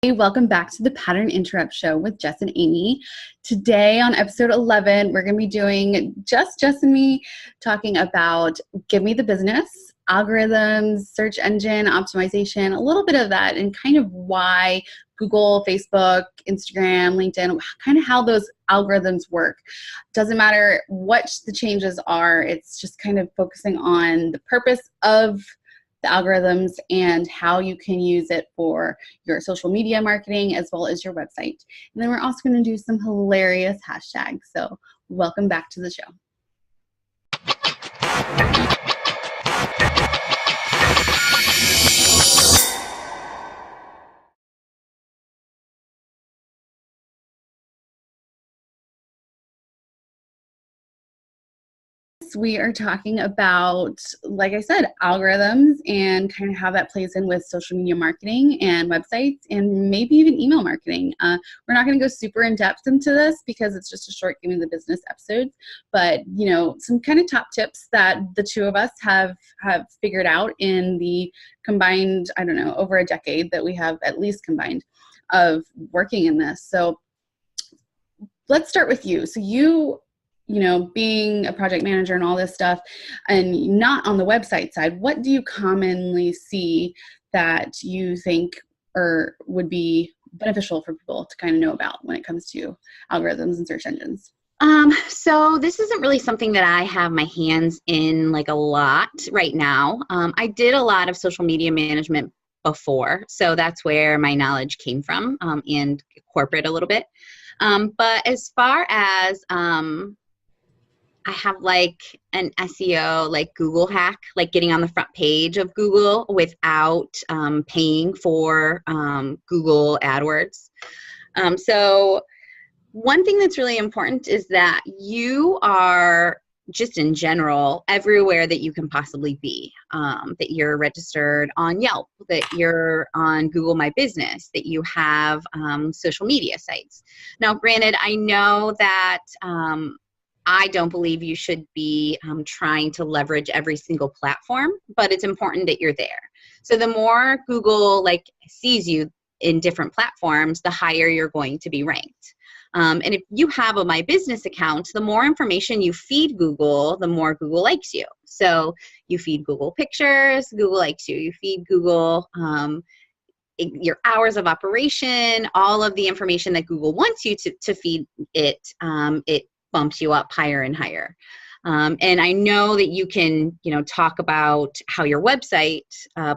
Hey, welcome back to the Pattern Interrupt Show with Jess and Amy. Today on episode 11, we're going to be doing just Jess and me talking about Give Me the Business, algorithms, search engine optimization, a little bit of that, and kind of why Google, Facebook, Instagram, LinkedIn, kind of how those algorithms work. Doesn't matter what the changes are, it's just kind of focusing on the purpose of the algorithms and how you can use it for your social media marketing as well as your website. And then we're also going to do some hilarious hashtags. So welcome back to the show. We are talking about, like I said, algorithms and kind of how that plays in with social media marketing and websites and maybe even email marketing. We're not going to go super in depth into this because it's just a short Give Me the Business episode, but some kind of top tips that the two of us have figured out in the combined, over a decade that we have at least combined of working in this. So let's start with you. So being a project manager and all this stuff and not on the website side, what do you commonly see that you think or would be beneficial for people to kind of know about when it comes to algorithms and search engines? So this isn't really something that I have my hands in like a lot right now. I did a lot of social media management before, so that's where my knowledge came from, and corporate a little bit. But as far as I have like an SEO, like Google hack, like getting on the front page of Google without paying for Google AdWords. So one thing that's really important is that you are just in general everywhere that you can possibly be, that you're registered on Yelp, that you're on Google My Business, that you have social media sites. Now, granted, I know that I don't believe you should be trying to leverage every single platform, but it's important that you're there. So the more Google sees you in different platforms, the higher you're going to be ranked. And if you have a My Business account, the more information you feed Google, the more Google likes you. So you feed Google pictures, Google likes you. You feed Google your hours of operation, all of the information that Google wants you to feed it, it bumps you up higher and higher. And I know that you can, talk about how your website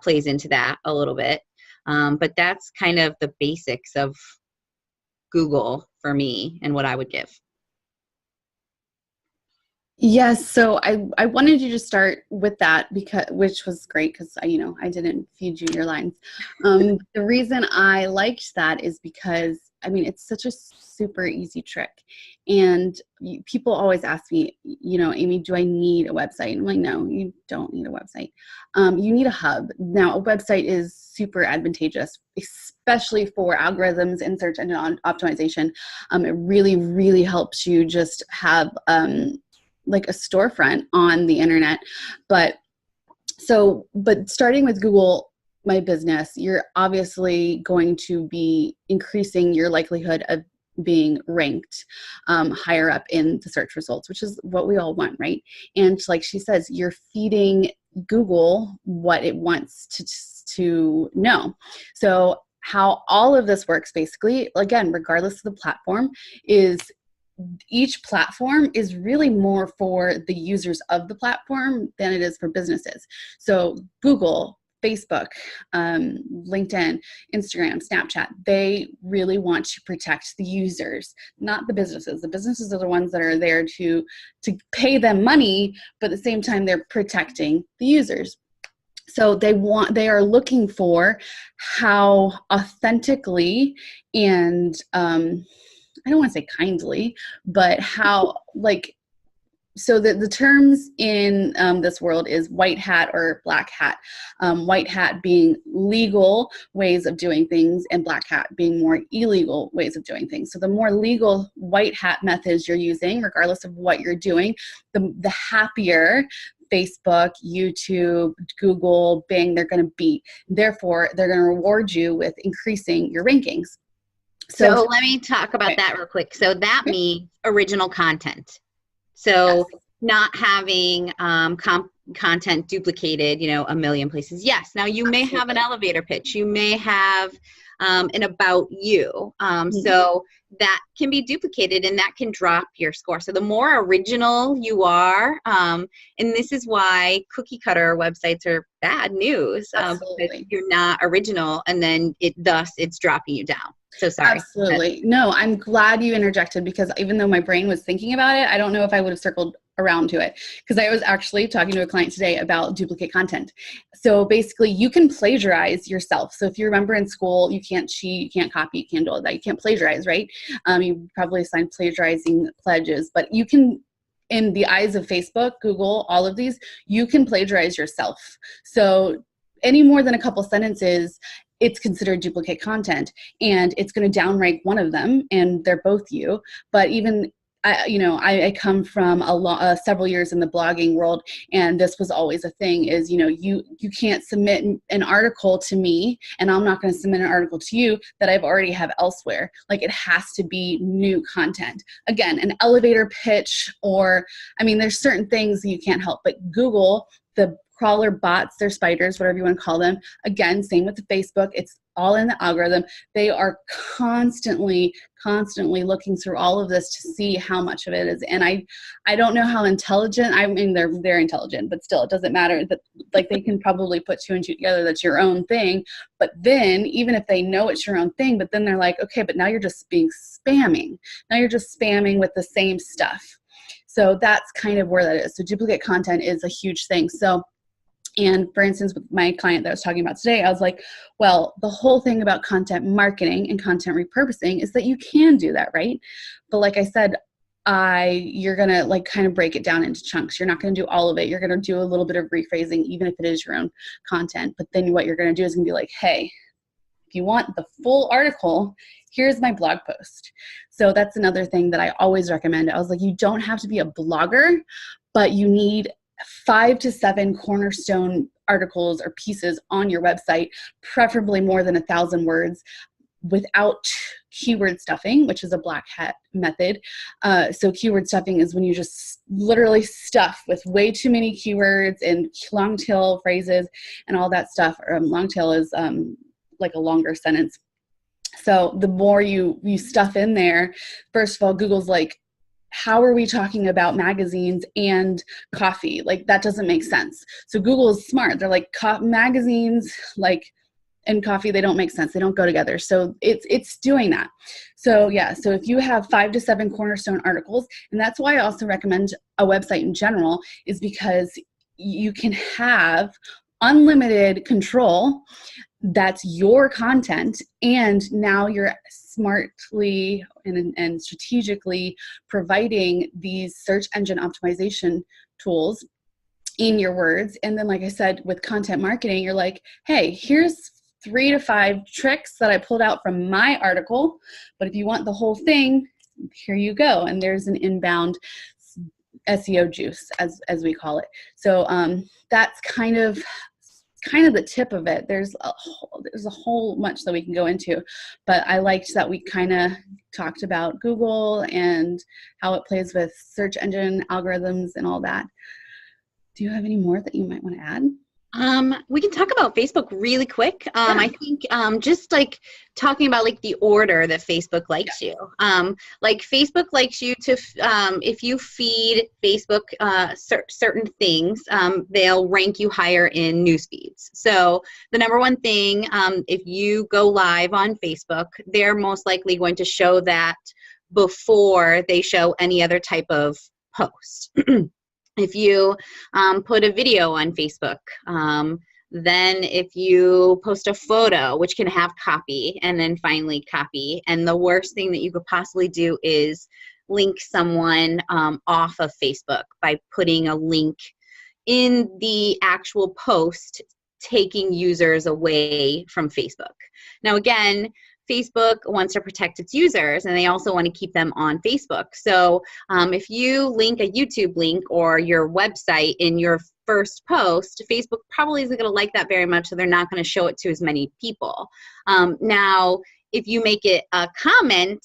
plays into that a little bit. But that's kind of the basics of Google for me and what I would give. Yes, so I wanted you to start with that which was great because I didn't feed you your lines. The reason I liked that is because it's such a super easy trick, and people always ask me, Amy, do I need a website? And I'm like, no, you don't need a website. You need a hub. Now, a website is super advantageous, especially for algorithms and search engine optimization. It really, really helps you just have like a storefront on the internet. But starting with Google My Business, you're obviously going to be increasing your likelihood of being ranked higher up in the search results, which is what we all want, right? And like she says, you're feeding Google what it wants to know. So how all of this works, basically, again, regardless of the platform, is each platform is really more for the users of the platform than it is for businesses. So Google, Facebook, LinkedIn, Instagram, Snapchat, they really want to protect the users, not the businesses. The businesses are the ones that are there to pay them money, but at the same time, they're protecting the users. So they are looking for how authentically and I don't want to say kindly, but how so the terms in this world is white hat or black hat. White hat being legal ways of doing things and black hat being more illegal ways of doing things. So the more legal white hat methods you're using, regardless of what you're doing, the happier Facebook, YouTube, Google, Bing, they're going to beat. Therefore, they're going to reward you with increasing your rankings. So let me talk about that real quick. So that means original content. So not having content duplicated, a million places. Yes. Now you may have an elevator pitch. You may have an about you. So that can be duplicated and that can drop your score. So the more original you are, and this is why cookie cutter websites are bad news, because you're not original, and then it's dropping you down. So sorry. Absolutely. No, I'm glad you interjected, because even though my brain was thinking about it, I don't know if I would have circled around to it, because I was actually talking to a client today about duplicate content. So basically you can plagiarize yourself. So if you remember in school, you can't cheat, you can't copy, you can't do all that. You can't plagiarize, right? You probably assigned plagiarizing pledges, but you can, in the eyes of Facebook, Google, all of these, you can plagiarize yourself. So any more than a couple sentences, it's considered duplicate content, and it's going to downrank one of them, and they're both you. But even I come from several years in the blogging world, and this was always a thing, is, you can't submit an article to me, and I'm not going to submit an article to you that I've already have elsewhere. Like, it has to be new content. Again, an elevator pitch, or, there's certain things that you can't help, but Google, the crawler bots, they're spiders, whatever you want to call them. Again, same with the Facebook. It's all in the algorithm. They are constantly looking through all of this to see how much of it is. And I don't know how intelligent, they're intelligent, but still, it doesn't matter. That, like, they can probably put two and two together, that's your own thing. But then, even if they know it's your own thing, but then they're like, okay, but now you're just spamming. Now you're just spamming with the same stuff. So that's kind of where that is. So duplicate content is a huge thing. And for instance, with my client that I was talking about today, I was like, well, the whole thing about content marketing and content repurposing is that you can do that, right? But like I said, you're going to kind of break it down into chunks. You're not going to do all of it. You're going to do a little bit of rephrasing, even if it is your own content. But then what you're going to do is going to be like, hey, if you want the full article, here's my blog post. So that's another thing that I always recommend. I was like, you don't have to be a blogger, but you need 5 to 7 cornerstone articles or pieces on your website, preferably more than 1,000 words, without keyword stuffing, which is a black hat method. So keyword stuffing is when you just literally stuff with way too many keywords and long tail phrases and all that stuff. Long tail is like a longer sentence. So the more you stuff in there, first of all, Google's like, how are we talking about magazines and coffee? Like, that doesn't make sense. So Google is smart. They're like, magazines and coffee, they don't make sense. They don't go together. So it's doing that. So yeah, so if you have 5 to 7 cornerstone articles, and that's why I also recommend a website in general, is because you can have unlimited control. That's your content, and now you're smartly and strategically providing these search engine optimization tools in your words. And then, like I said, with content marketing, you're like, hey, here's 3 to 5 tricks that I pulled out from my article, but if you want the whole thing, here you go. And there's an inbound SEO juice, as we call it. So that's kind of the tip of it. There's a whole much that we can go into, but I liked that we kind of talked about Google and how it plays with search engine algorithms and all that. Do you have any more that you might want to add? We can talk about Facebook really quick. I think just talking about the order that Facebook likes you. Facebook likes you to, if you feed Facebook certain things, they'll rank you higher in news feeds. So the number one thing, if you go live on Facebook, they're most likely going to show that before they show any other type of post. If you put a video on Facebook, then if you post a photo, which can have copy, and then finally copy, and the worst thing that you could possibly do is link someone off of Facebook by putting a link in the actual post, taking users away from Facebook. Now, again, Facebook wants to protect its users, and they also want to keep them on Facebook. So if you link a YouTube link or your website in your first post, Facebook probably isn't going to like that very much, so they're not going to show it to as many people. Now, if you make it a comment,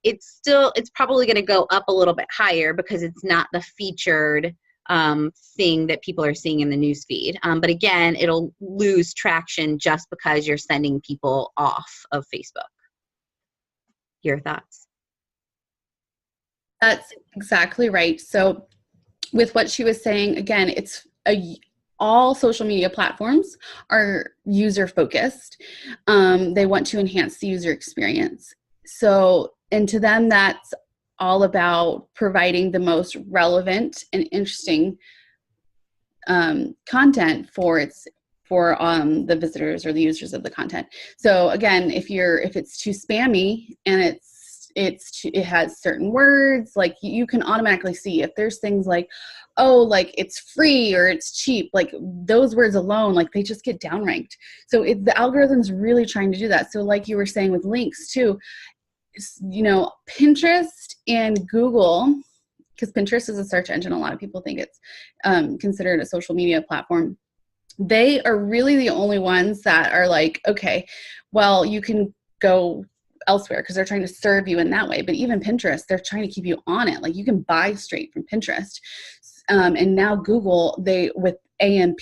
it's probably going to go up a little bit higher because it's not the featured thing that people are seeing in the news feed. But again, it'll lose traction just because you're sending people off of Facebook. Your thoughts? That's exactly right. So with what she was saying, again, all social media platforms are user focused. They want to enhance the user experience. So, and to them, that's all about providing the most relevant and interesting content for the visitors or the users of the content. So again, if it's too spammy and it has certain words, like you can automatically see if there's things like, oh, like it's free or it's cheap, like those words alone, like they just get downranked. So the algorithm's really trying to do that. So like you were saying with links too, Pinterest and Google, because Pinterest is a search engine, a lot of people think it's considered a social media platform. They are really the only ones that are like, okay, well, you can go elsewhere because they're trying to serve you in that way. But even Pinterest, they're trying to keep you on it. Like you can buy straight from Pinterest. And now Google, with AMP,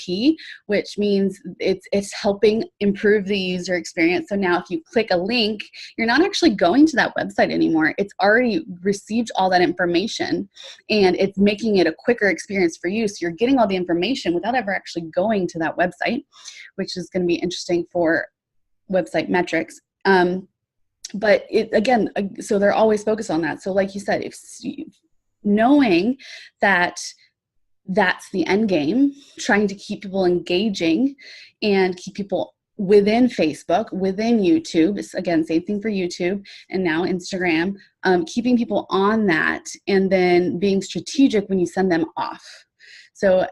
which means it's helping improve the user experience. So now if you click a link, you're not actually going to that website anymore. It's already received all that information and it's making it a quicker experience for you. So you're getting all the information without ever actually going to that website, which is going to be interesting for website metrics. But again, so they're always focused on that. So like you said, knowing that that's the end game, trying to keep people engaging and keep people within Facebook, within YouTube. It's, again, same thing for YouTube and now Instagram, keeping people on that and then being strategic when you send them off. So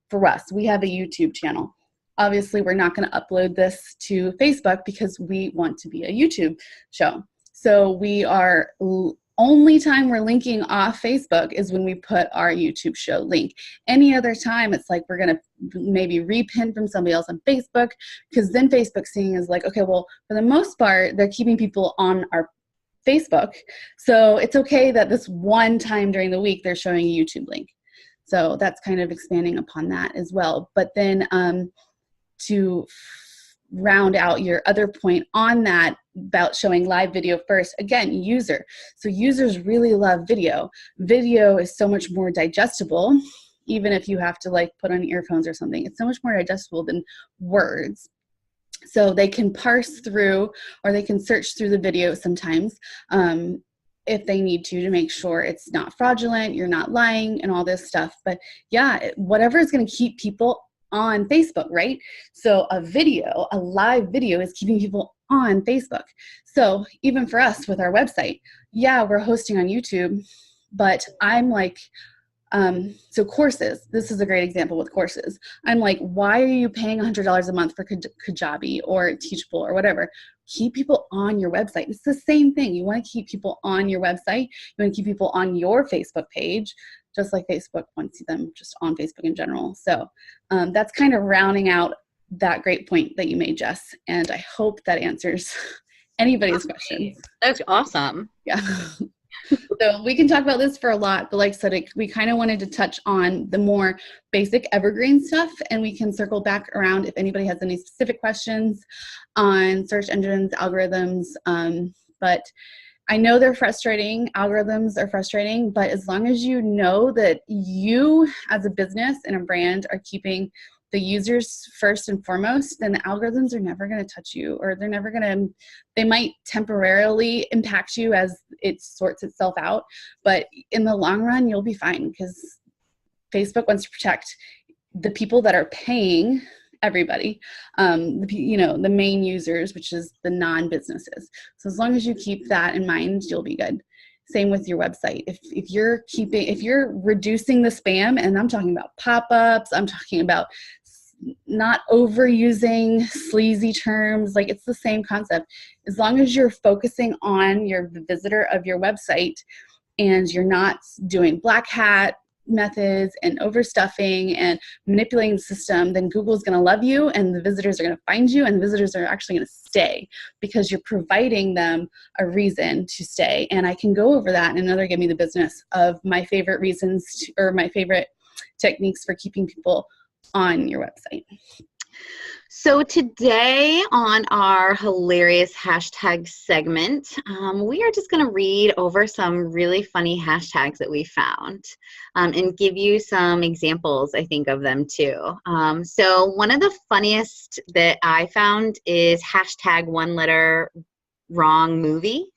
for us, we have a YouTube channel. Obviously, we're not going to upload this to Facebook because we want to be a YouTube show. So only time we're linking off Facebook is when we put our YouTube show link. Any other time, it's like we're going to maybe repin from somebody else on Facebook, because then Facebook's seeing is like, okay, well, for the most part, they're keeping people on our Facebook. So it's okay that this one time during the week, they're showing a YouTube link. So that's kind of expanding upon that as well. But then to round out your other point on that about showing live video first, again, user. So users really love video. Video is so much more digestible, even if you have to like put on earphones or something. It's so much more digestible than words. So they can parse through or they can search through the video sometimes if they need to make sure it's not fraudulent, you're not lying and all this stuff. But yeah, whatever is going to keep people on Facebook, right? So a live video is keeping people on Facebook. So even for us with our website, yeah, we're hosting on YouTube, but I'm like, so courses, this is a great example with courses. I'm like, why are you paying $100 a month for Kajabi or Teachable or whatever? Keep people on your website. It's the same thing. You want to keep people on your website. You want to keep people on your Facebook page, just like Facebook wants them just on Facebook in general. So that's kind of rounding out that great point that you made, Jess. And I hope that answers anybody's questions. That's awesome. Yeah. So we can talk about this for a lot, but like I said, we kind of wanted to touch on the more basic evergreen stuff, and we can circle back around if anybody has any specific questions on search engines, algorithms. But I know they're frustrating. Algorithms are frustrating, but as long as you know that you as a business and a brand are keeping the users first and foremost, then the algorithms are never going to touch you, or they might temporarily impact you as it sorts itself out. But in the long run, you'll be fine, because Facebook wants to protect the people that are paying everybody, the main users, which is the non-businesses. So as long as you keep that in mind, you'll be good. Same with your website. If you're reducing the spam, and I'm talking about pop-ups, I'm talking about not overusing sleazy terms, like it's the same concept. As long as you're focusing on the visitor of your website and you're not doing black hat methods and overstuffing and manipulating the system, then Google's going to love you and the visitors are going to find you and the visitors are actually going to stay because you're providing them a reason to stay. And I can go over that in another Give Me the Business of my favorite reasons or my favorite techniques for keeping people on your website. So today on our hilarious hashtag segment, we are just going to read over some really funny hashtags that we found and give you some examples, I think, of them too. So one of the funniest that I found is hashtag one letter wrong movie.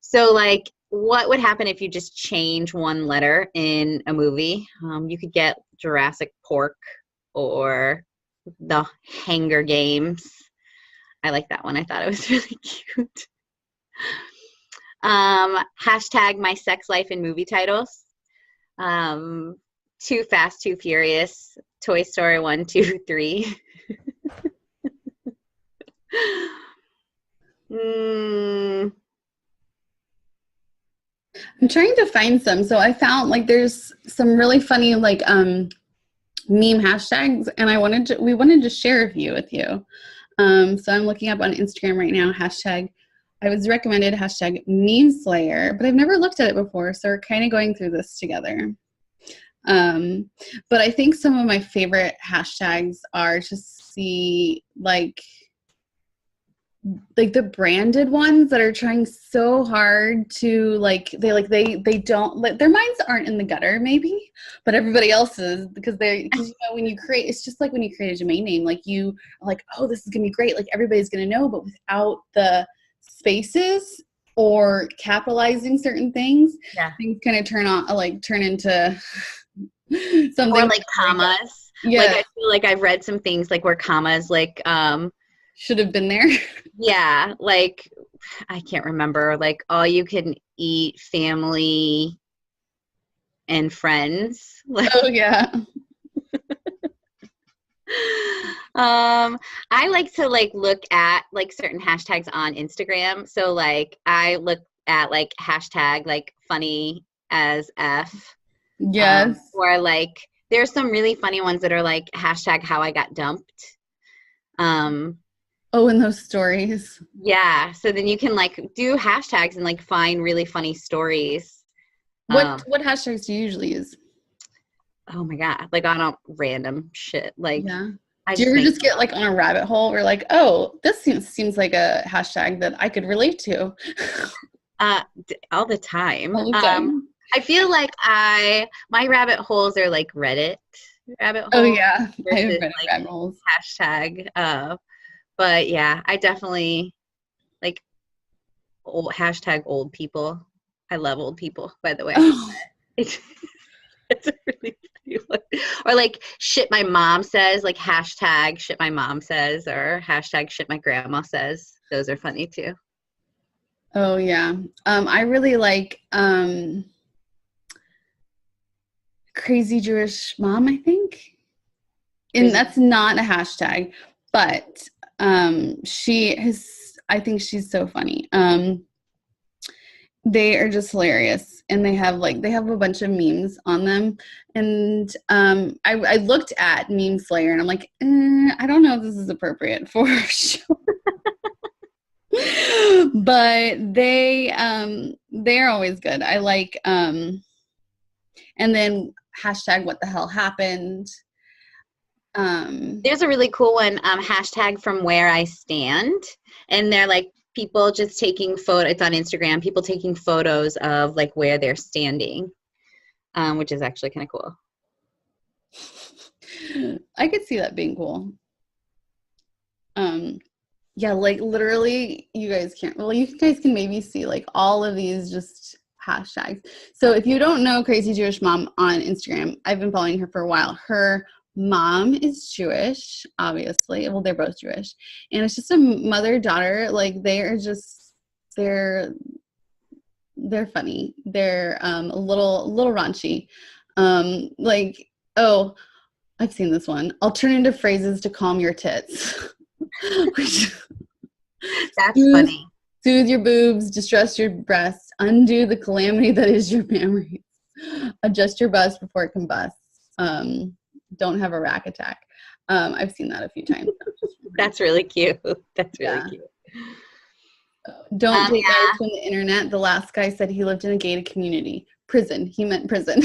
So like, what would happen if you just change one letter in a movie? You could get Jurassic Pork or The Hunger Games. I like that one. I thought it was really cute. Hashtag my sex life in movie titles. Too Fast, Too Furious. Toy Story 1, 2, 3. I'm trying to find some. So I found like there's some really funny like meme hashtags, and we wanted to share a few with you. So I'm looking up on Instagram right now, I was recommended hashtag meme slayer, but I've never looked at it before, so we're kind of going through this together. But I think some of my favorite hashtags are just the branded ones that are trying so hard to they don't their minds aren't in the gutter maybe, but everybody else is, because when you create, it's just like when you create a domain name, like you are like, oh, this is gonna be great, like everybody's gonna know, but without the spaces or capitalizing certain things, things kind of turn into something, or like commas. Yeah, like I feel like I've read some things like where commas like should have been there. Yeah, like I can't remember, like all you can eat family and friends. Oh yeah. I like to look at certain hashtags on Instagram. So like I look at hashtag funny as F. Yes. Or there's some really funny ones that are like hashtag how I got dumped. Oh, in those stories. Yeah. So then you can do hashtags and find really funny stories. What hashtags do you usually use? Oh my God. On random shit. Yeah. Do you ever just get on a rabbit hole where oh, this seems like a hashtag that I could relate to? All the time. All the time. I feel like my rabbit holes are like Reddit rabbit holes. Oh yeah. Versus, I have Reddit rabbit holes. Hashtag. But yeah, I definitely hashtag old people. I love old people, by the way. Oh. It's a really funny one. Or shit my mom says, hashtag shit my mom says, or hashtag shit my grandma says. Those are funny too. Oh yeah. I really like crazy Jewish mom, I think. And that's not a hashtag, but I think she's so funny. They are just hilarious, and they have a bunch of memes on them. And I looked at Meme Slayer, and I'm like, I don't know if this is appropriate for a show. But they're always good. I like and then hashtag what the hell happened. There's a really cool one, hashtag from where I stand, and they're people just taking photos. It's on Instagram, people taking photos of where they're standing, which is actually kind of cool. I could see that being cool. Yeah, literally you guys can maybe see all of these just hashtags. So if you don't know Crazy Jewish Mom on Instagram, I've been following her for a while. Her mom is Jewish, obviously. Well, they're both Jewish. And it's just a mother-daughter. They're funny. They're a little raunchy. Oh, I've seen this one. Alternative phrases to calm your tits. That's funny. Soothe your boobs, distress your breasts, undo the calamity that is your memories. Adjust your bus before it combusts. Don't have a rack attack. I've seen that a few times. That's really cute. That's really Yeah. cute. Don't take Yeah. guys from the internet. The last guy said he lived in a gated community. Prison. He meant prison.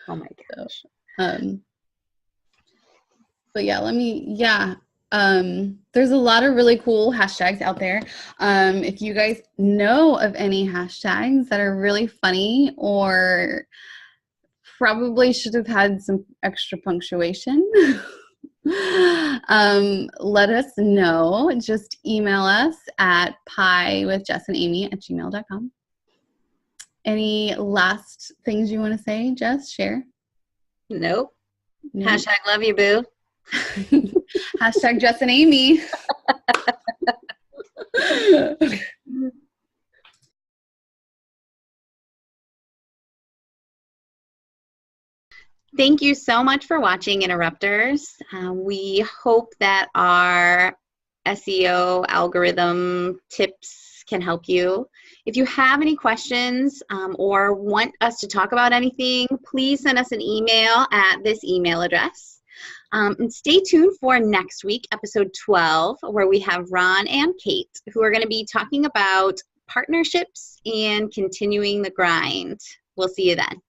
Oh my gosh. But yeah, there's a lot of really cool hashtags out there. If you guys know of any hashtags that are really funny or probably should have had some extra punctuation, let us know. Just email us at piewithjessandamy@gmail.com. Any last things you want to say, Jess? Share? Nope. No? Hashtag love you, boo. Hashtag Jess and Amy. Thank you so much for watching Interrupters. We hope that our SEO algorithm tips can help you. If you have any questions or want us to talk about anything, please send us an email at this email address. And stay tuned for next week, episode 12, where we have Ron and Kate, who are going to be talking about partnerships and continuing the grind. We'll see you then.